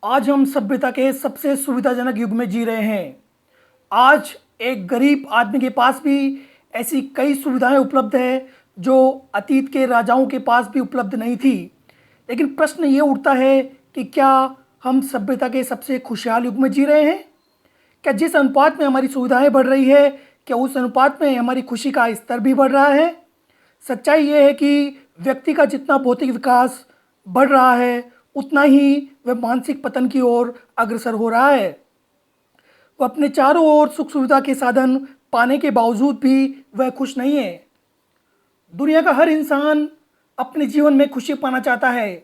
आज हम सभ्यता के सबसे सुविधाजनक युग में जी रहे हैं। आज एक गरीब आदमी के पास भी ऐसी कई सुविधाएं उपलब्ध है जो अतीत के राजाओं के पास भी उपलब्ध नहीं थी। लेकिन प्रश्न ये उठता है कि क्या हम सभ्यता के सबसे खुशहाल युग में जी रहे हैं? क्या जिस अनुपात में हमारी सुविधाएं बढ़ रही है, क्या उस अनुपात में हमारी खुशी का स्तर भी बढ़ रहा है? सच्चाई ये है कि व्यक्ति का जितना भौतिक विकास बढ़ रहा है, उतना ही वह मानसिक पतन की ओर अग्रसर हो रहा है। वह अपने चारों ओर सुख सुविधा के साधन पाने के बावजूद भी वह खुश नहीं है। दुनिया का हर इंसान अपने जीवन में खुशी पाना चाहता है।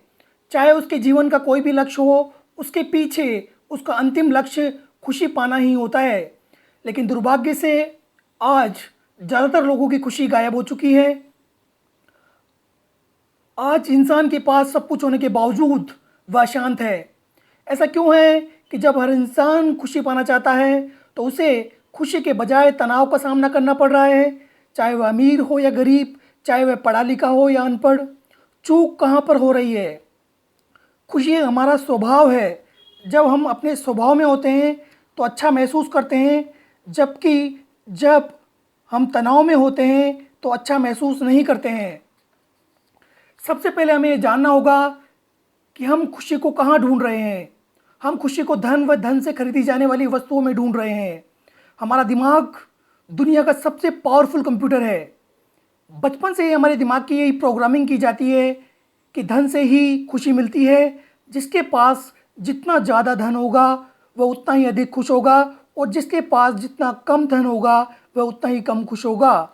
चाहे उसके जीवन का कोई भी लक्ष्य हो, उसके पीछे उसका अंतिम लक्ष्य खुशी पाना ही होता है। लेकिन दुर्भाग्य से आज ज़्यादातर लोगों की खुशी गायब हो चुकी है। आज इंसान के पास सब कुछ होने के बावजूद वह अशांत है। ऐसा क्यों है कि जब हर इंसान खुशी पाना चाहता है तो उसे खुशी के बजाय तनाव का सामना करना पड़ रहा है? चाहे वह अमीर हो या गरीब, चाहे वह पढ़ा लिखा हो या अनपढ़, चूक कहाँ पर हो रही है? खुशी हमारा स्वभाव है। जब हम अपने स्वभाव में होते हैं तो अच्छा महसूस करते हैं, जबकि जब हम तनाव में होते हैं तो अच्छा महसूस नहीं करते हैं। सबसे पहले हमें ये जानना होगा कि हम खुशी को कहाँ ढूंढ रहे हैं। हम खुशी को धन व धन से खरीदी जाने वाली वस्तुओं में ढूंढ रहे हैं। हमारा दिमाग दुनिया का सबसे पावरफुल कंप्यूटर है। बचपन से ही हमारे दिमाग की यही प्रोग्रामिंग की जाती है कि धन से ही खुशी मिलती है। जिसके पास जितना ज़्यादा धन होगा वह उतना ही अधिक खुश होगा, और जिसके पास जितना कम धन होगा वह उतना ही कम खुश होगा।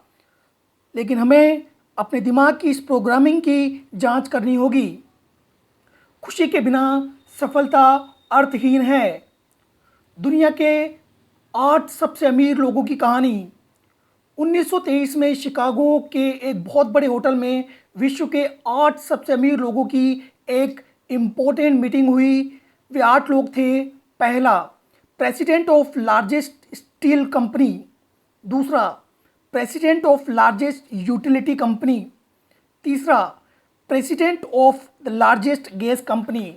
लेकिन हमें अपने दिमाग की इस प्रोग्रामिंग की जांच करनी होगी। खुशी के बिना सफलता अर्थहीन है। दुनिया के 8 सबसे अमीर लोगों की कहानी। 1923 में शिकागो के एक बहुत बड़े होटल में विश्व के 8 सबसे अमीर लोगों की एक इम्पोर्टेंट मीटिंग हुई। वे 8 लोग थे। पहला, president of largest steel company. दूसरा, president of largest utility company. तीसरा, president of the largest gas company.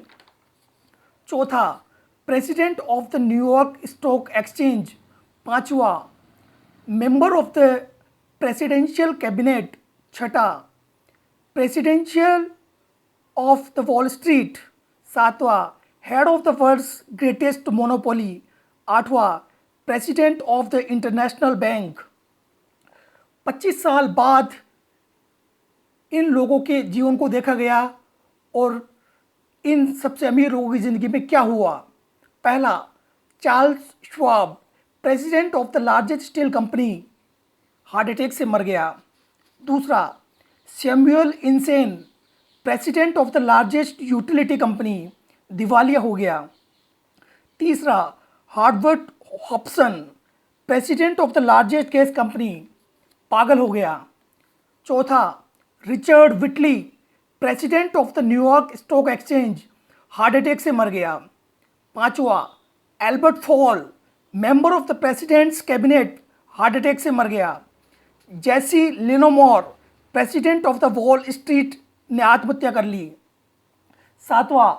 चौथा, president of the New York stock exchange. पांचवा, member of the presidential cabinet. छठा, presidential of the wall street. सातवां, head of the world's greatest monopoly. आठवां, president of the international bank. 25 साल बाद इन लोगों के जीवन को देखा गया और इन सबसे अमीर लोगों की ज़िंदगी में क्या हुआ। पहला, Charles Schwab, president of the largest steel company, heart attack से मर गया। दूसरा, Samuel Insull, president of the largest utility company, दिवालिया हो गया। तीसरा, Howard Hopson, president of the largest gas company, पागल हो गया। चौथा, Richard Whitney, president of the New York stock exchange, heart attack से मर गया। पांचवा, Albert Fall, member of the president's cabinet, heart attack से मर गया। Jesse लिनोमोर, president of the wall Street, ने आत्महत्या कर ली। सातवां,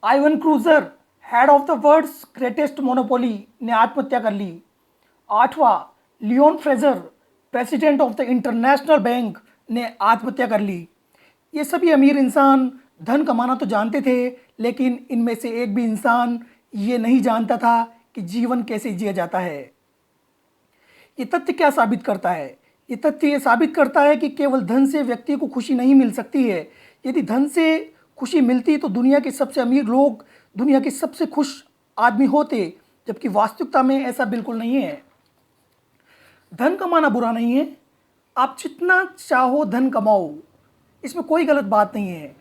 Ivan Kreuger, head of the world's greatest monopoly, ने आत्महत्या कर ली। आठवां, Leon Fraser, president of the international bank, ने आत्महत्या कर ली। ये सभी अमीर इंसान धन कमाना तो जानते थे, लेकिन इनमें से एक भी इंसान ये नहीं जानता था कि जीवन कैसे जिया जाता है। ये तथ्य क्या साबित करता है? ये तथ्य ये साबित करता है कि केवल धन से व्यक्ति को खुशी नहीं मिल सकती है। यदि धन से खुशी मिलती तो दुनिया के सबसे अमीर लोग दुनिया के सबसे खुश आदमी होते, जबकि वास्तविकता में ऐसा बिल्कुल नहीं है। धन कमाना बुरा नहीं है। आप जितना चाहो धन कमाओ, इसमें कोई गलत बात नहीं है।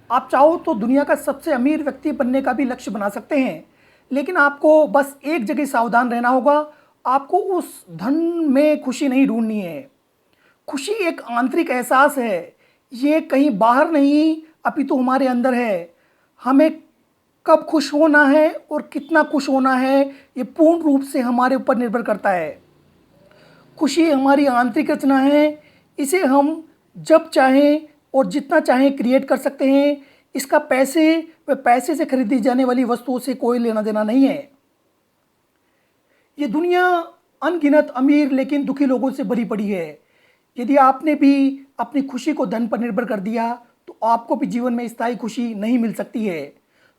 आप चाहो तो दुनिया का सबसे अमीर व्यक्ति बनने का भी लक्ष्य बना सकते हैं, लेकिन आपको बस एक जगह सावधान रहना होगा। आपको उस धन में खुशी नहीं ढूंढनी है। खुशी एक आंतरिक एहसास है। ये कहीं बाहर नहीं, अपितु हमारे अंदर है। हमें कब खुश होना है और कितना खुश होना है, ये पूर्ण रूप से हमारे ऊपर निर्भर करता है। खुशी हमारी आंतरिक रचना है। इसे हम जब चाहें और जितना चाहें क्रिएट कर सकते हैं। इसका पैसे व पैसे से खरीदी जाने वाली वस्तुओं से कोई लेना देना नहीं है। ये दुनिया अनगिनत अमीर लेकिन दुखी लोगों से भरी पड़ी है। यदि आपने भी अपनी खुशी को धन पर निर्भर कर दिया तो आपको भी जीवन में स्थायी खुशी नहीं मिल सकती है।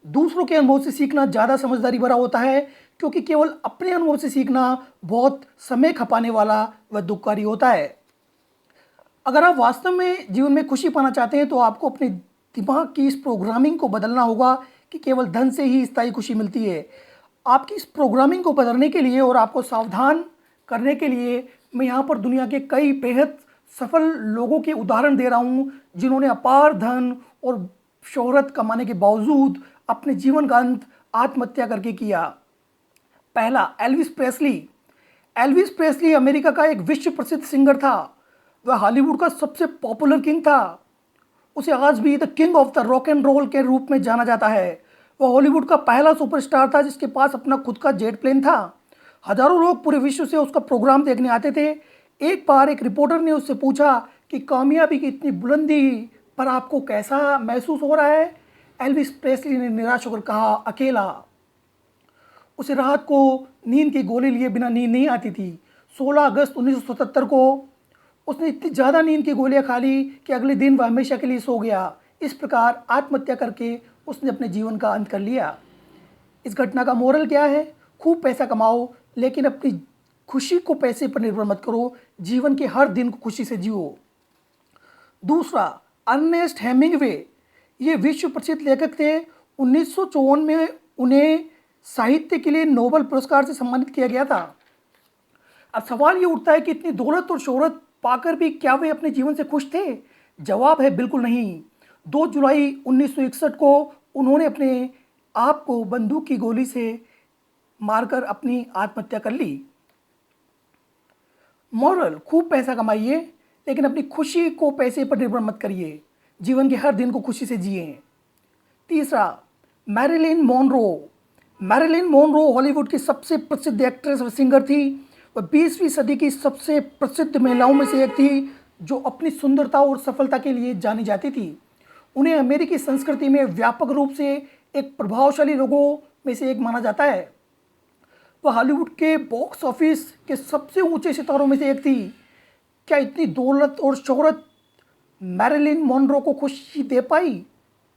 दूसरों के अनुभव से सीखना ज़्यादा समझदारी भरा होता है, क्योंकि केवल अपने अनुभव से सीखना बहुत समय खपाने वाला व दुखकारी होता है। अगर आप वास्तव में जीवन में खुशी पाना चाहते हैं तो आपको अपने दिमाग की इस प्रोग्रामिंग को बदलना होगा कि केवल धन से ही स्थायी खुशी मिलती है। आपकी इस प्रोग्रामिंग को बदलने के लिए और आपको सावधान करने के लिए मैं यहाँ पर दुनिया के कई बेहद सफल लोगों के उदाहरण दे रहा हूँ, जिन्होंने अपार धन और शोहरत कमाने के बावजूद अपने जीवन का अंत आत्महत्या करके किया। पहला, Elvis Presley. Elvis Presley America का एक विश्व प्रसिद्ध सिंगर था। वह हॉलीवुड का सबसे पॉपुलर किंग था। उसे आज भी the king of the rock and roll के रूप में जाना जाता है। वह हॉलीवुड का पहला सुपरस्टार था जिसके पास अपना खुद का जेट प्लेन था। हजारों लोग पूरे विश्व से उसका प्रोग्राम देखने आते थे। एक बार एक रिपोर्टर ने उससे पूछा कि कामयाबी की इतनी बुलंदी पर आपको कैसा महसूस हो रहा है। एल्विस प्रेस्ली ने निराश होकर कहा, अकेला। उसे रात को नींद की गोली लिए बिना नींद नहीं आती थी। 16 अगस्त 1977 को उसने इतनी ज़्यादा नींद की गोलियां खा ली कि अगले दिन वह हमेशा के लिए सो गया। इस प्रकार आत्महत्या करके उसने अपने जीवन का अंत कर लिया। इस घटना का मोरल क्या है? खूब पैसा कमाओ लेकिन अपनी खुशी को पैसे पर निर्भर मत करो। जीवन के हर दिन को खुशी से जियो। दूसरा, अर्नेस्ट हेमिंगवे। ये विश्व प्रसिद्ध लेखक थे। 1954 में उन्हें साहित्य के लिए नोबेल पुरस्कार से सम्मानित किया गया था। अब सवाल ये उठता है कि इतनी दौलत और शोहरत पाकर भी क्या वे अपने जीवन से खुश थे? जवाब है, बिल्कुल नहीं। 2 जुलाई 1961 को उन्होंने अपने आप को बंदूक की गोली से मारकर अपनी आत्महत्या कर ली। मॉरल, खूब पैसा कमाइए लेकिन अपनी खुशी को पैसे पर निर्भर मत करिए। जीवन के हर दिन को खुशी से जिए। तीसरा, Marilyn Monroe. Marilyn Monroe Hollywood की सबसे प्रसिद्ध एक्ट्रेस व सिंगर थी। वह 20वीं सदी की सबसे प्रसिद्ध महिलाओं में से एक थी जो अपनी सुंदरता और सफलता के लिए जानी जाती थी। उन्हें अमेरिकी संस्कृति में व्यापक रूप से एक प्रभावशाली लोगों में से एक माना जाता है। वह हॉलीवुड के बॉक्स ऑफिस के सबसे ऊंचे सितारों में से एक थी। क्या इतनी दौलत और शोहरत मैरिलिन मोनरो को खुशी दे पाई?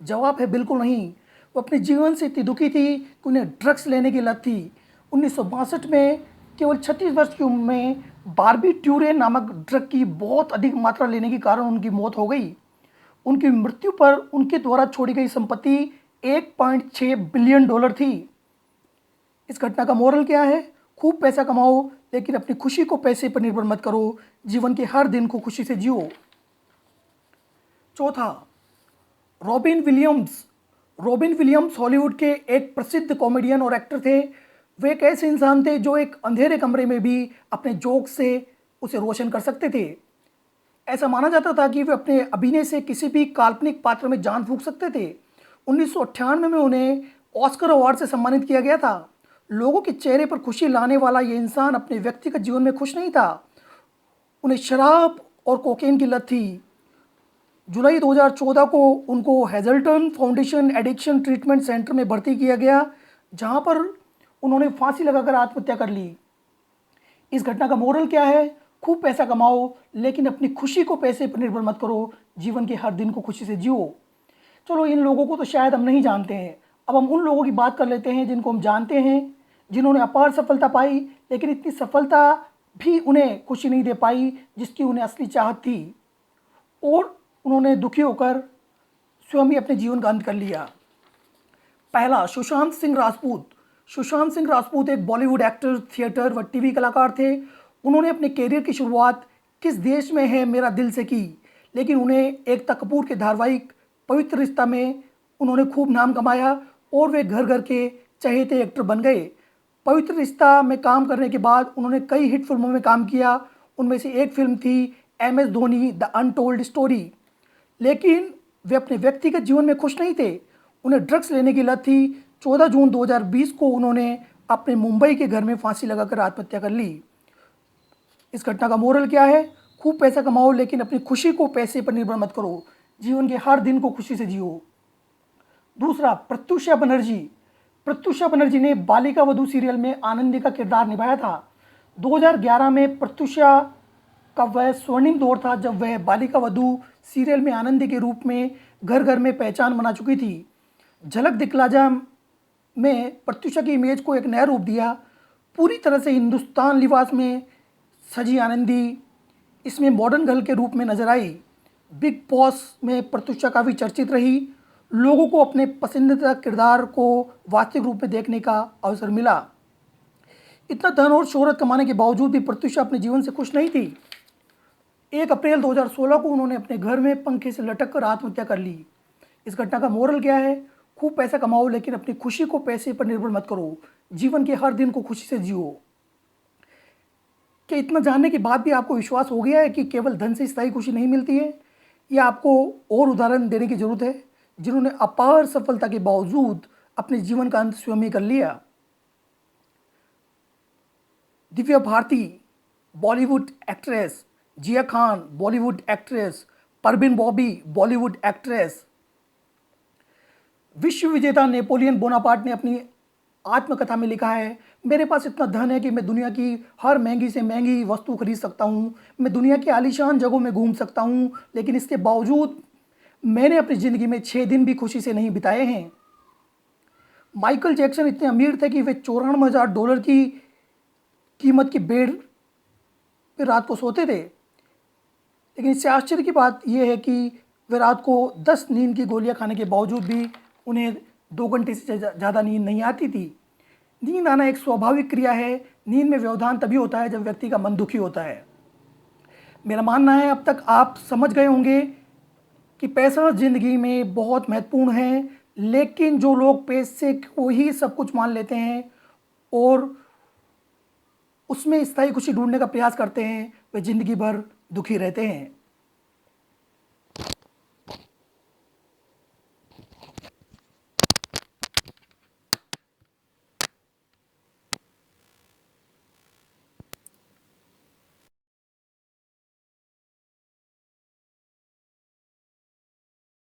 जवाब है, बिल्कुल नहीं। वो अपने जीवन से इतनी दुखी थी कि उन्हें ड्रग्स लेने की लत थी। 1962 में केवल 36 वर्ष की उम्र में बार्बिट्यूरेन नामक ड्रग की बहुत अधिक मात्रा लेने के कारण उनकी मौत हो गई। उनकी मृत्यु पर उनके द्वारा छोड़ी गई संपत्ति $1.6 बिलियन थी। इस घटना का मोरल क्या है? खूब पैसा कमाओ लेकिन अपनी खुशी को पैसे पर निर्भर मत करो। जीवन के हर दिन को खुशी से जियो। चौथा, robin Williams. Robin Williams Hollywood के एक प्रसिद्ध कॉमेडियन और एक्टर थे। वे एक ऐसे इंसान थे जो एक अंधेरे कमरे में भी अपने जोक से उसे रोशन कर सकते थे। ऐसा माना जाता था कि वे अपने अभिनय से किसी भी काल्पनिक पात्र में जान फूंक सकते थे। 1998 में उन्हें ऑस्कर अवार्ड से सम्मानित किया गया था। लोगों के चेहरे पर खुशी लाने वाला ये इंसान अपने व्यक्तिगत जीवन में खुश नहीं था। उन्हें शराब और कोकेन की लत थी। जुलाई 2014 को उनको हेजल्टन फाउंडेशन एडिक्शन ट्रीटमेंट सेंटर में भर्ती किया गया, जहां पर उन्होंने फांसी लगाकर आत्महत्या कर ली। इस घटना का मोरल क्या है? खूब पैसा कमाओ लेकिन अपनी खुशी को पैसे पर निर्भर मत करो। जीवन के हर दिन को खुशी से जियो। चलो, इन लोगों को तो शायद हम नहीं जानते हैं। अब हम उन लोगों की बात कर लेते हैं जिनको हम जानते हैं, जिन्होंने अपार सफलता पाई लेकिन इतनी सफलता भी उन्हें खुशी नहीं दे पाई जिसकी उन्हें असली चाहत थी, और उन्होंने दुखी होकर स्वयं ही अपने जीवन का अंत कर लिया। पहला, सुशांत सिंह राजपूत। सुशांत सिंह राजपूत एक बॉलीवुड एक्टर, थिएटर व टीवी कलाकार थे। उन्होंने अपने कैरियर की शुरुआत किस देश में है मेरा दिल से की, लेकिन उन्हें एकता कपूर के धारावाहिक पवित्र रिश्ता में उन्होंने खूब नाम कमाया और वे घर घर के चहेते एक्टर बन गए। पवित्र रिश्ता में काम करने के बाद उन्होंने कई हिट फिल्मों में काम किया। उनमें से एक फिल्म थी MS Dhoni the untold story. लेकिन वे अपने व्यक्तिगत जीवन में खुश नहीं थे। उन्हें ड्रग्स लेने की लत थी। 14 जून 2020 को उन्होंने अपने मुंबई के घर में फांसी लगाकर आत्महत्या कर ली। इस घटना का मोरल क्या है? खूब पैसा कमाओ लेकिन अपनी खुशी को पैसे पर निर्भर मत करो। जीवन के हर दिन को खुशी से जियो। दूसरा, प्रत्युषा बनर्जी। प्रत्युषा बनर्जी ने बालिका वधू सीरियल में आनंदी का किरदार निभाया था। 2011 में प्रत्युषा का वह स्वर्णिम दौर था जब वह बालिका वधू सीरियल में आनंदी के रूप में घर घर में पहचान बना चुकी थी। झलक दिखला जा में प्रत्युषा की इमेज को एक नया रूप दिया। पूरी तरह से हिंदुस्तान लिबास में सजी आनंदी इसमें मॉडर्न गर्ल के रूप में नजर आई। बिग बॉस में प्रत्युषा काफ़ी चर्चित रही। लोगों को अपने पसंदीदा किरदार को वास्तविक रूप में देखने का अवसर मिला। इतना धन और शोहरत कमाने के बावजूद भी प्रत्युषा अपने जीवन से खुश नहीं थी। 1 अप्रैल 2016 को उन्होंने अपने घर में पंखे से लटक कर आत्महत्या कर ली। इस घटना का मोरल क्या है? खूब पैसा कमाओ लेकिन अपनी खुशी को पैसे पर निर्भर मत करो। जीवन के हर दिन को खुशी से जियो। क्या इतना जानने के बाद भी आपको विश्वास हो गया है कि केवल धन से स्थायी खुशी नहीं मिलती है? या आपको और उदाहरण देने की जरूरत है जिन्होंने अपार सफलता के बावजूद अपने जीवन का अंत स्वयं ही कर लिया? दिव्या भारती बॉलीवुड एक्ट्रेस, जिया खान बॉलीवुड एक्ट्रेस, परवीन बॉबी बॉलीवुड एक्ट्रेस। विश्व विजेता नेपोलियन बोनापार्ट ने अपनी आत्मकथा में लिखा है, मेरे पास इतना धन है कि मैं दुनिया की हर महंगी से महंगी वस्तु खरीद सकता हूँ, मैं दुनिया की आलीशान जगहों में घूम सकता हूँ, लेकिन इसके बावजूद मैंने अपनी ज़िंदगी में 6 दिन भी खुशी से नहीं बिताए हैं। माइकल जैक्सन इतने अमीर थे कि वे $94,000 की कीमत की बेड पर रात को सोते थे, लेकिन इससे आश्चर्य की बात यह है कि वे रात को 10 नींद की गोलियां खाने के बावजूद भी उन्हें 2 घंटे से ज़्यादा नींद नहीं आती थी। नींद आना एक स्वाभाविक क्रिया है। नींद में व्यवधान तभी होता है जब व्यक्ति का मन दुखी होता है। मेरा मानना है अब तक आप समझ गए होंगे कि पैसा ज़िंदगी में बहुत महत्वपूर्ण है, लेकिन जो लोग पैसे को ही सब कुछ मान लेते हैं और उसमें स्थायी खुशी ढूंढने का प्रयास करते हैं वे ज़िंदगी भर दुखी रहते हैं।